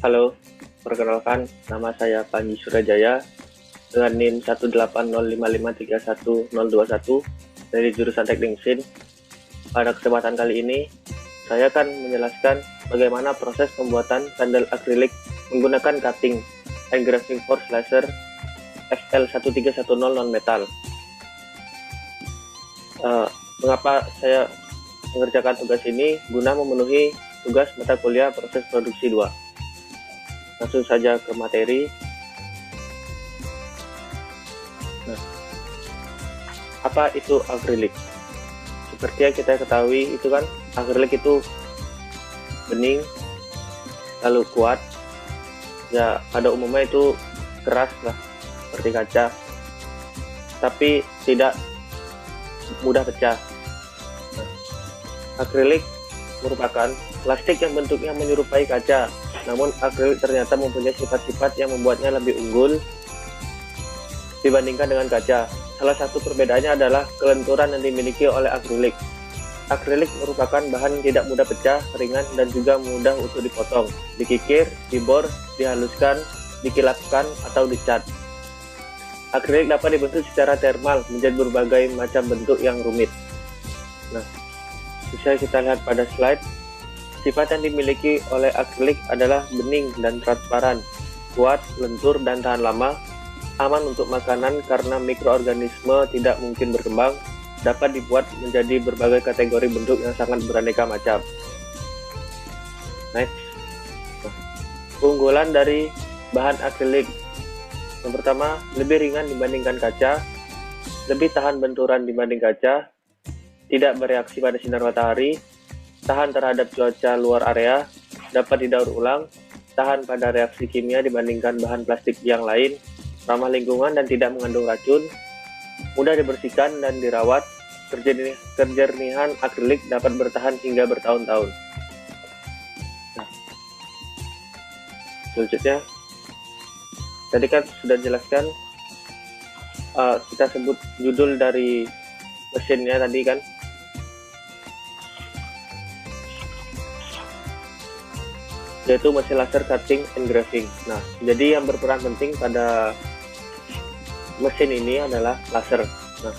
Halo, perkenalkan nama saya Panji Surajaya dengan NIM 18055310021 dari jurusan Teknik Mesin. Pada kesempatan kali ini, saya akan menjelaskan bagaimana proses pembuatan sandal akrilik menggunakan cutting and grafting force laser FL1310 non-metal. Mengapa saya mengerjakan tugas ini? Guna memenuhi tugas mata kuliah proses produksi 2. Langsung saja ke materi. Nah, apa itu akrilik? Seperti yang kita ketahui itu kan, akrilik itu bening, lalu kuat. Ya, pada umumnya itu keras lah, seperti kaca, tapi tidak mudah pecah. Nah, akrilik merupakan plastik yang bentuknya menyerupai kaca. Namun akrilik ternyata mempunyai sifat-sifat yang membuatnya lebih unggul dibandingkan dengan kaca. Salah satu perbedaannya adalah kelenturan yang dimiliki oleh akrilik. Akrilik merupakan bahan yang tidak mudah pecah, ringan, dan juga mudah untuk dipotong, dikikir, dibor, dihaluskan, dikilapkan, atau dicat. Akrilik dapat dibentuk secara termal menjadi berbagai macam bentuk yang rumit. Nah, bisa kita lihat pada slide. Sifat yang dimiliki oleh akrilik adalah bening dan transparan, kuat, lentur, dan tahan lama, aman untuk makanan karena mikroorganisme tidak mungkin berkembang, dapat dibuat menjadi berbagai kategori bentuk yang sangat beraneka macam. Next. Keunggulan dari bahan akrilik. Yang pertama, lebih ringan dibandingkan kaca, lebih tahan benturan dibanding kaca, tidak bereaksi pada sinar matahari, tahan terhadap cuaca luar area, dapat didaur ulang, tahan pada reaksi kimia dibandingkan bahan plastik yang lain, ramah lingkungan dan tidak mengandung racun, mudah dibersihkan dan dirawat, kejernihan akrilik dapat bertahan hingga bertahun-tahun. Nah, selanjutnya, tadi kan sudah jelaskan, kita sebut judul dari mesinnya tadi kan, yaitu mesin laser cutting and grafting. Nah, jadi yang berperan penting pada mesin ini adalah laser. Nah,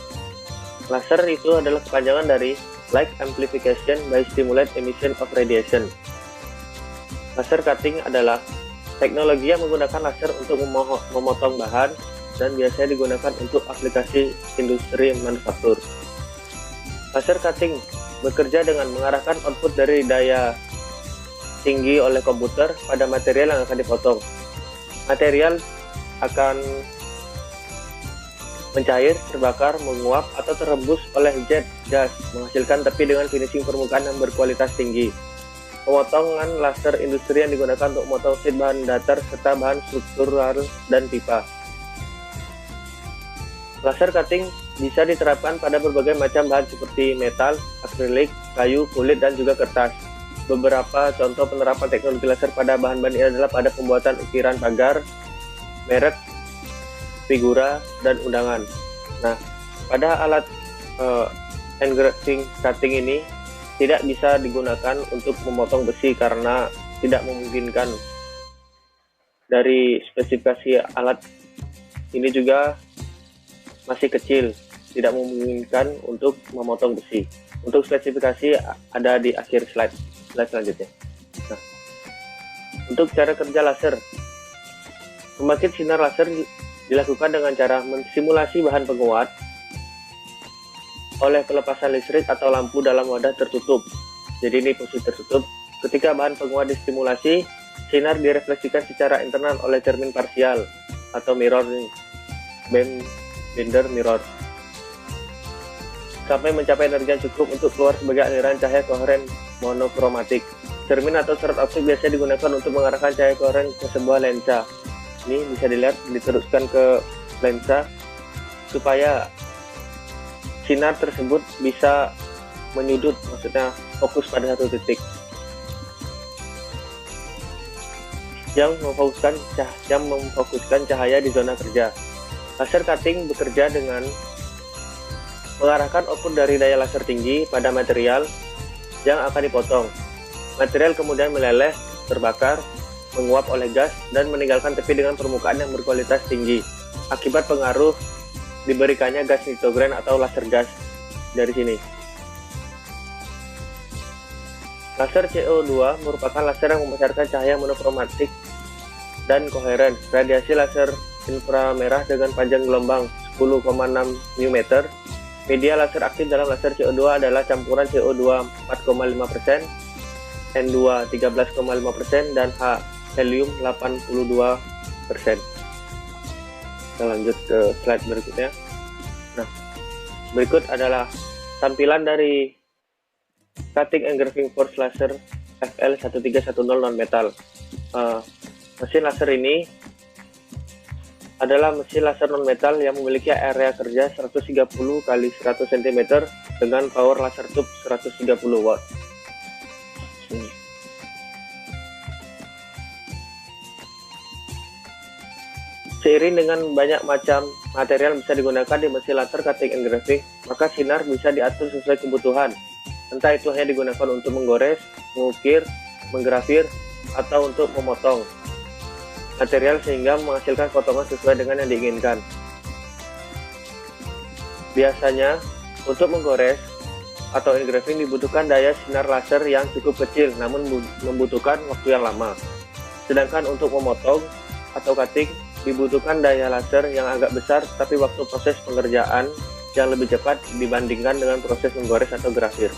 laser itu adalah kepanjangan dari light amplification by stimulate emission of radiation. Laser cutting adalah teknologi yang menggunakan laser untuk memotong bahan dan biasanya digunakan untuk aplikasi industri manufaktur. Laser cutting bekerja dengan mengarahkan output dari daya tinggi oleh komputer pada material yang akan dipotong. Material akan mencair, terbakar, menguap, atau terhembus oleh jet gas, menghasilkan tepi dengan finishing permukaan yang berkualitas tinggi. Pemotongan laser industri yang digunakan untuk memotong sheet bahan datar serta bahan struktural dan pipa. Laser cutting bisa diterapkan pada berbagai macam bahan seperti metal, akrilik, kayu, kulit, dan juga kertas. Beberapa contoh penerapan teknologi laser pada bahan-bahan ini adalah pada pembuatan ukiran pagar, merek, figura, dan undangan. Nah, pada alat cutting ini tidak bisa digunakan untuk memotong besi karena tidak memungkinkan. Dari spesifikasi alat ini juga masih kecil, tidak memungkinkan untuk memotong besi. Untuk spesifikasi ada di akhir slide selanjutnya. Nah, untuk cara kerja laser, pembangkit sinar laser dilakukan dengan cara mensimulasi bahan penguat oleh pelepasan listrik atau lampu dalam wadah tertutup. Jadi ini posisi tertutup. Ketika bahan penguat distimulasi, sinar direfleksikan secara internal oleh cermin parsial atau mirror bender mirror sampai mencapai energi yang cukup untuk keluar sebagai aliran cahaya koheren monokromatik. Cermin atau serat optik biasanya digunakan untuk mengarahkan cahaya koheren ke sebuah lensa. Ini bisa dilihat diteruskan ke lensa supaya sinar tersebut bisa menyudut, maksudnya fokus pada satu titik. Yang memfokuskan cahaya di zona kerja. Laser cutting bekerja dengan mengarahkan output dari daya laser tinggi pada material yang akan dipotong. Material kemudian meleleh, terbakar, menguap oleh gas dan meninggalkan tepi dengan permukaan yang berkualitas tinggi akibat pengaruh diberikannya gas nitrogen atau laser gas dari sini. Laser CO2 merupakan laser yang memancarkan cahaya monokromatik dan koheren. Radiasi laser inframerah dengan panjang gelombang 10,6 μm. Media laser aktif dalam laser CO2 adalah campuran CO2 4,5%, N2 13,5%, dan helium 82%. Kita lanjut ke slide berikutnya. Nah, berikut adalah tampilan dari cutting engraving force laser FL1310 non-metal. Mesin laser ini adalah mesin laser non-metal yang memiliki area kerja 130 x 100 cm dengan power laser tube 130 watt. Seiring dengan banyak macam material bisa digunakan di mesin laser cutting engraving, maka sinar bisa diatur sesuai kebutuhan. Entah itu hanya digunakan untuk menggores, mengukir, menggrafir, atau untuk memotong material sehingga menghasilkan potongan sesuai dengan yang diinginkan. Biasanya, untuk menggores atau engraving dibutuhkan daya sinar laser yang cukup kecil namun membutuhkan waktu yang lama. Sedangkan untuk memotong atau cutting dibutuhkan daya laser yang agak besar tapi waktu proses pengerjaan yang lebih cepat dibandingkan dengan proses menggores atau grafir.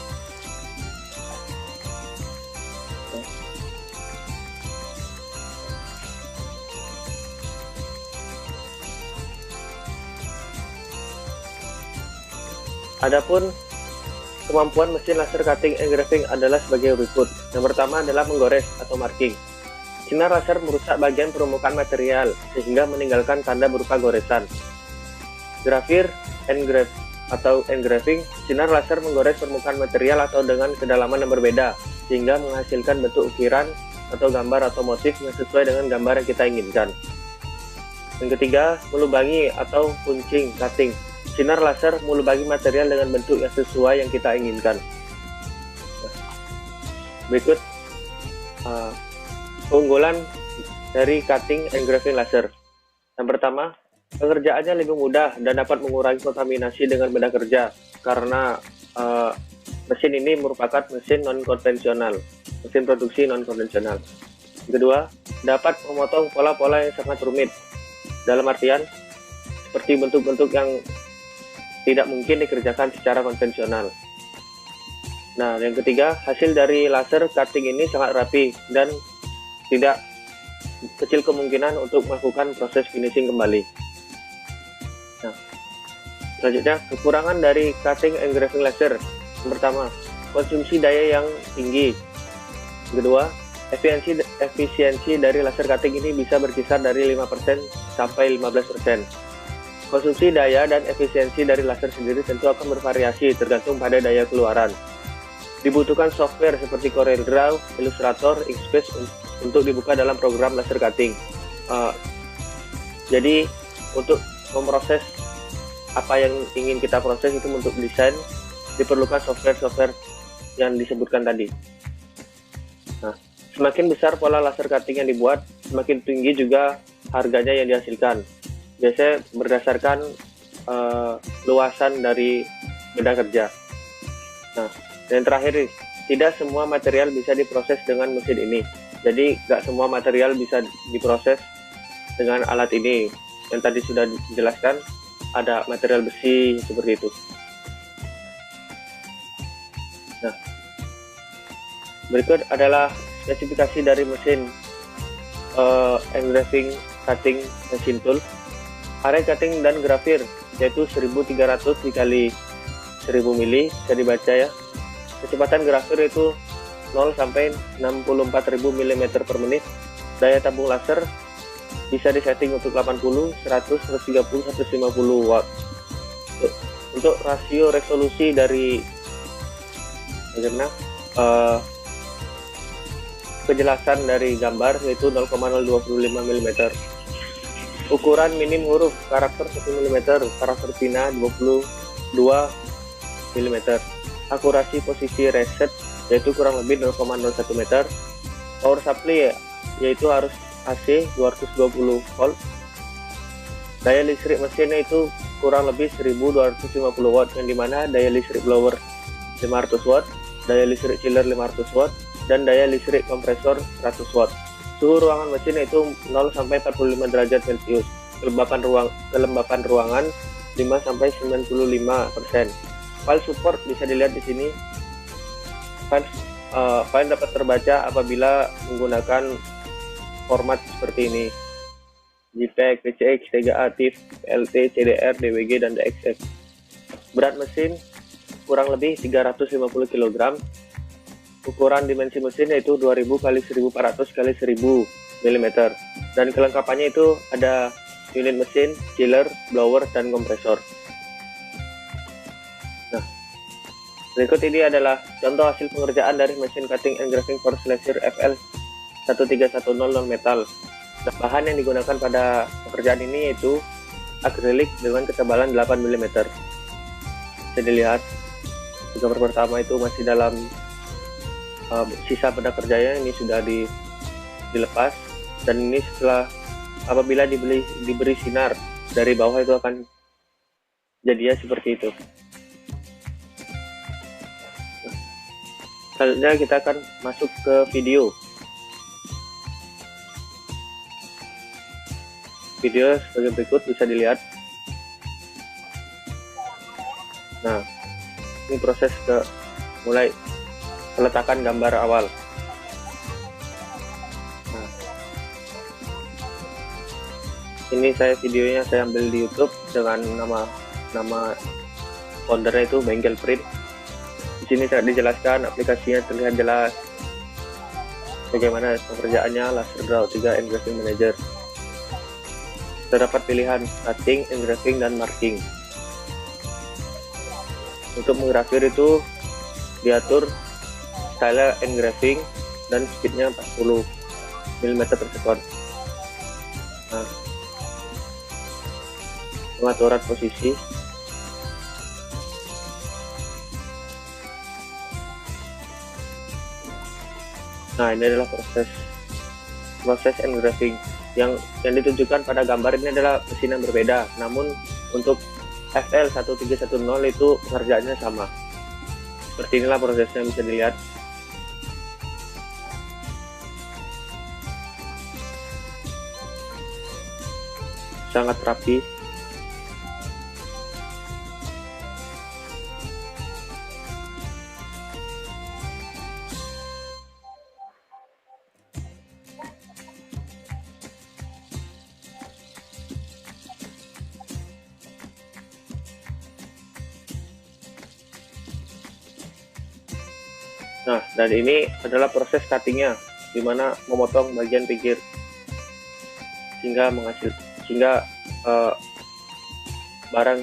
Adapun kemampuan mesin laser cutting engraving adalah sebagai berikut. Yang pertama adalah menggores atau marking. Sinar laser merusak bagian permukaan material sehingga meninggalkan tanda berupa goresan. Grafir atau engraving, sinar laser menggores permukaan material atau dengan kedalaman yang berbeda sehingga menghasilkan bentuk ukiran atau gambar atau motif yang sesuai dengan gambar yang kita inginkan. Yang ketiga, melubangi atau punching cutting. Sinar laser melubangi material dengan bentuk yang sesuai yang kita inginkan. Berikut keunggulan dari cutting engraving laser. Yang pertama, pengerjaannya lebih mudah dan dapat mengurangi kontaminasi dengan benda kerja karena mesin ini merupakan mesin non-konvensional, mesin produksi non-konvensional. Kedua, dapat memotong pola-pola yang sangat rumit, dalam artian seperti bentuk-bentuk yang tidak mungkin dikerjakan secara konvensional. Nah, yang ketiga, hasil dari laser cutting ini sangat rapi dan tidak kecil kemungkinan untuk melakukan proses finishing kembali. Nah, selanjutnya, kekurangan dari cutting engraving laser. Yang pertama, konsumsi daya yang tinggi. Kedua, efisiensi dari laser cutting ini bisa berkisar dari 5% sampai 15%. Konsumsi daya dan efisiensi dari laser sendiri tentu akan bervariasi tergantung pada daya keluaran. Dibutuhkan software seperti CorelDRAW, Illustrator, Inkscape untuk dibuka dalam program laser cutting. Jadi untuk memproses apa yang ingin kita proses itu untuk desain diperlukan software-software yang disebutkan tadi. Nah, semakin besar pola laser cutting yang dibuat, semakin tinggi juga harganya yang dihasilkan. Biasanya berdasarkan luasan dari benda kerja. Nah, dan terakhir nih, tidak semua material bisa diproses dengan mesin ini. Jadi nggak semua material bisa diproses dengan alat ini. Yang tadi sudah dijelaskan, ada material besi seperti itu. Nah, berikut adalah spesifikasi dari mesin engraving cutting machine tool. Area cutting dan grafir yaitu 1300 dikali 1000 mili, bisa dibaca ya. Kecepatan grafir itu 0 sampai 64.000 mm per menit. Daya tabung laser bisa disetting untuk 80, 100, 130, 150 watt. Untuk rasio resolusi dari kejelasan dari gambar yaitu 0,025 mm. Ukuran minim huruf karakter 1 mm, karakter pina 22 mm. Akurasi posisi reset yaitu kurang lebih 0,01 meter. Power supply yaitu arus AC 220 volt. Daya listrik mesinnya itu kurang lebih 1250 watt, yang dimana daya listrik blower 500 watt, daya listrik chiller 500 watt, dan daya listrik kompresor 100 watt. Suhu ruangan mesin itu 0 sampai 45 derajat Celcius. Kelembapan ruangan 5 sampai 95%. File support bisa dilihat di sini. File dapat terbaca apabila menggunakan format seperti ini: JPEG, PCX, TGA, TIFF, PLT, CDR, DWG, dan DXF. Berat mesin kurang lebih 350 kg. Ukuran dimensi mesin yaitu 2000 x 1400 x 1000 mm. Dan kelengkapannya itu ada unit mesin, chiller, blower, dan kompresor. Nah, berikut ini adalah contoh hasil pengerjaan dari mesin cutting and grafting for slasher FL 1310 non metal. Bahan yang digunakan pada pekerjaan ini yaitu akrilik dengan ketebalan 8 mm. Bisa dilihat di gambar pertama itu masih dalam sisa benda kerjanya, ini sudah dilepas, dan ini setelah apabila diberi sinar dari bawah itu akan jadinya seperti itu. Selanjutnya kita akan masuk ke video. Video sebagai berikut bisa dilihat. Nah, ini proses mulai peletakan gambar awal. Nah, ini videonya saya ambil di YouTube dengan nama foldernya itu Bengkel Print. Di sini saya dijelaskan aplikasinya, terlihat jelas bagaimana pengerjaannya. Laser Draw 3 Engraving Manager. Terdapat pilihan cutting, engraving, dan marking. Untuk menggrafir itu diatur style engraving dan speednya 40 mm per second. Nah, pengaturan posisi. Nah, ini adalah proses engraving. Yang ditunjukkan pada gambar ini adalah mesin yang berbeda, namun untuk FL 1310 itu pengerjaannya sama. Seperti inilah prosesnya, bisa dilihat. Sangat rapi. Nah, dan ini adalah proses cuttingnya, dimana memotong bagian pinggir sehingga barang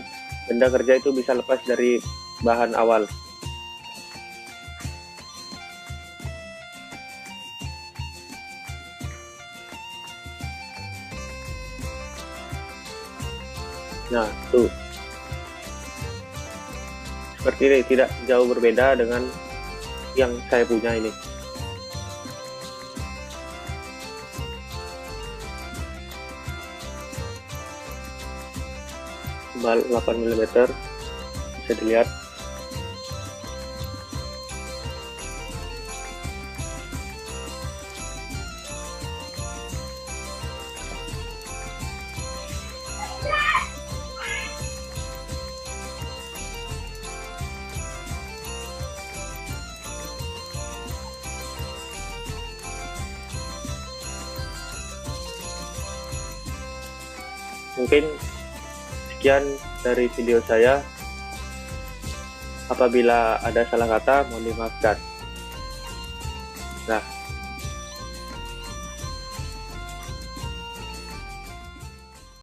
benda kerja itu bisa lepas dari bahan awal. Nah, tuh seperti ini, tidak jauh berbeda dengan yang saya punya ini. Tebal 8 mm, bisa dilihat. Mungkin sekian dari video saya. Apabila ada salah kata, mohon dimaafkan. Nah,